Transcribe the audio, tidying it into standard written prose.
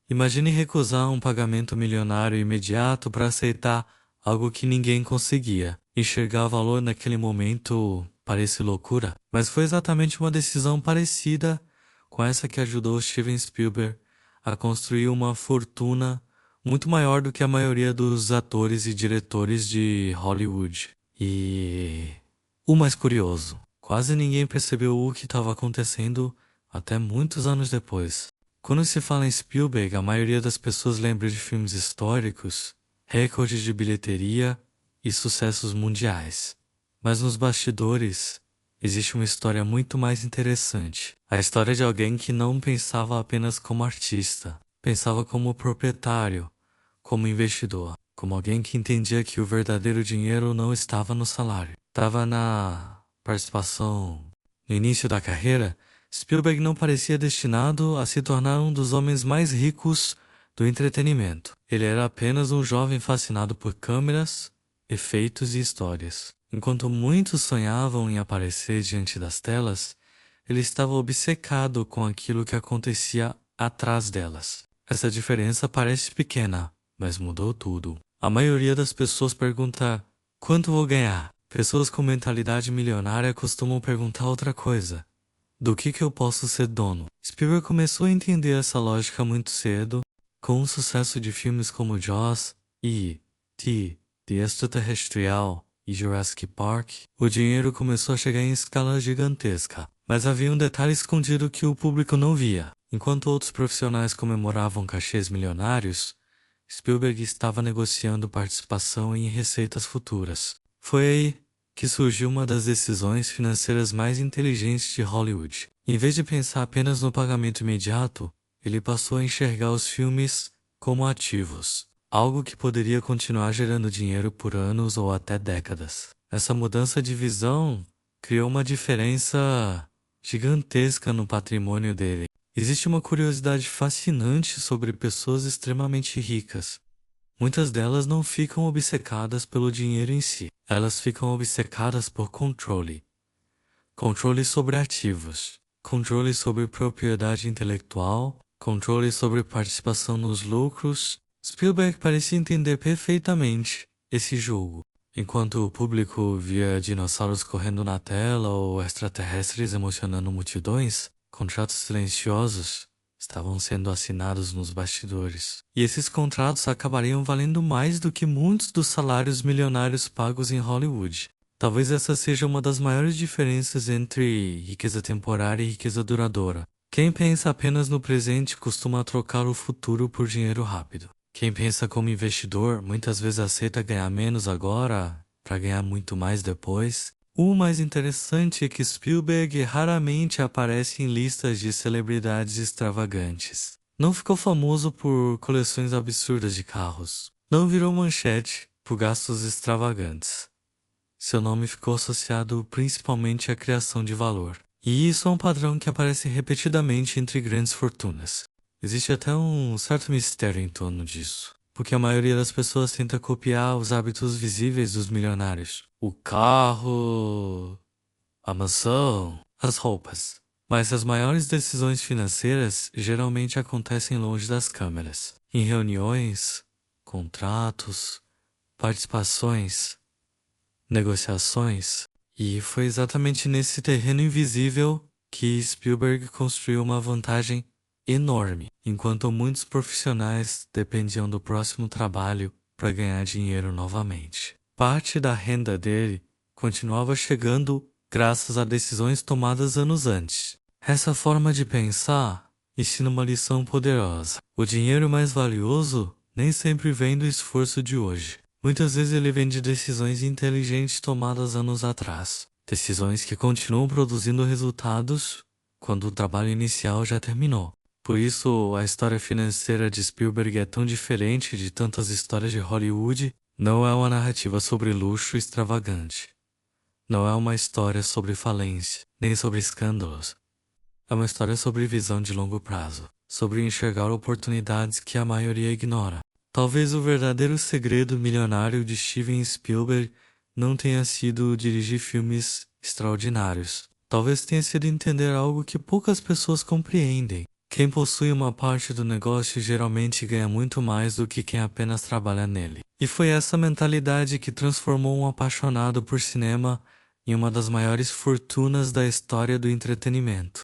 Imagine recusar um pagamento milionário imediato para aceitar algo que ninguém conseguia. Enxergar valor naquele momento parece loucura, mas foi exatamente uma decisão parecida com essa que ajudou Steven Spielberg a construir uma fortuna muito maior do que a maioria dos atores e diretores de Hollywood. E o mais curioso, quase ninguém percebeu o que estava acontecendo até muitos anos depois. Quando se fala em Spielberg, a maioria das pessoas lembra de filmes históricos, recordes de bilheteria e sucessos mundiais. Mas nos bastidores, existe uma história muito mais interessante. A história de alguém que não pensava apenas como artista, pensava como proprietário, como investidor, como alguém que entendia que o verdadeiro dinheiro não estava no salário, estava na participação. No início da carreira, Spielberg não parecia destinado a se tornar um dos homens mais ricos do entretenimento. Ele era apenas um jovem fascinado por câmeras, efeitos e histórias. Enquanto muitos sonhavam em aparecer diante das telas, ele estava obcecado com aquilo que acontecia atrás delas. Essa diferença parece pequena, mas mudou tudo. A maioria das pessoas pergunta: quanto vou ganhar? Pessoas com mentalidade milionária costumam perguntar outra coisa: do que eu posso ser dono? Spielberg começou a entender essa lógica muito cedo, com o sucesso de filmes como Jaws e The Extraterrestrial e Jurassic Park. O dinheiro começou a chegar em escala gigantesca, mas havia um detalhe escondido que o público não via. Enquanto outros profissionais comemoravam cachês milionários, Spielberg estava negociando participação em receitas futuras. Foi aí que surgiu uma das decisões financeiras mais inteligentes de Hollywood. Em vez de pensar apenas no pagamento imediato, ele passou a enxergar os filmes como ativos, algo que poderia continuar gerando dinheiro por anos ou até décadas. Essa mudança de visão criou uma diferença gigantesca no patrimônio dele. Existe uma curiosidade fascinante sobre pessoas extremamente ricas. Muitas delas não ficam obcecadas pelo dinheiro em si. Elas ficam obcecadas por controle. Controle sobre ativos. Controle sobre propriedade intelectual. Controle sobre participação nos lucros. Spielberg parecia entender perfeitamente esse jogo. Enquanto o público via dinossauros correndo na tela ou extraterrestres emocionando multidões, contratos silenciosos estavam sendo assinados nos bastidores. E esses contratos acabariam valendo mais do que muitos dos salários milionários pagos em Hollywood. Talvez essa seja uma das maiores diferenças entre riqueza temporária e riqueza duradoura. Quem pensa apenas no presente costuma trocar o futuro por dinheiro rápido. Quem pensa como investidor muitas vezes aceita ganhar menos agora para ganhar muito mais depois. O mais interessante é que Spielberg raramente aparece em listas de celebridades extravagantes. Não ficou famoso por coleções absurdas de carros. Não virou manchete por gastos extravagantes. Seu nome ficou associado principalmente à criação de valor. E isso é um padrão que aparece repetidamente entre grandes fortunas. Existe até um certo mistério em torno disso, porque a maioria das pessoas tenta copiar os hábitos visíveis dos milionários. O carro, a mansão, as roupas. Mas as maiores decisões financeiras geralmente acontecem longe das câmeras. Em reuniões, contratos, participações, negociações. E foi exatamente nesse terreno invisível que Spielberg construiu uma vantagem enorme, enquanto muitos profissionais dependiam do próximo trabalho para ganhar dinheiro novamente. Parte da renda dele continuava chegando graças a decisões tomadas anos antes. Essa forma de pensar ensina uma lição poderosa. O dinheiro mais valioso nem sempre vem do esforço de hoje. Muitas vezes ele vem de decisões inteligentes tomadas anos atrás. Decisões que continuam produzindo resultados quando o trabalho inicial já terminou. Por isso, a história financeira de Spielberg é tão diferente de tantas histórias de Hollywood. Não é uma narrativa sobre luxo extravagante. Não é uma história sobre falência, nem sobre escândalos. É uma história sobre visão de longo prazo, sobre enxergar oportunidades que a maioria ignora. Talvez o verdadeiro segredo milionário de Steven Spielberg não tenha sido dirigir filmes extraordinários. Talvez tenha sido entender algo que poucas pessoas compreendem. Quem possui uma parte do negócio geralmente ganha muito mais do que quem apenas trabalha nele. E foi essa mentalidade que transformou um apaixonado por cinema em uma das maiores fortunas da história do entretenimento.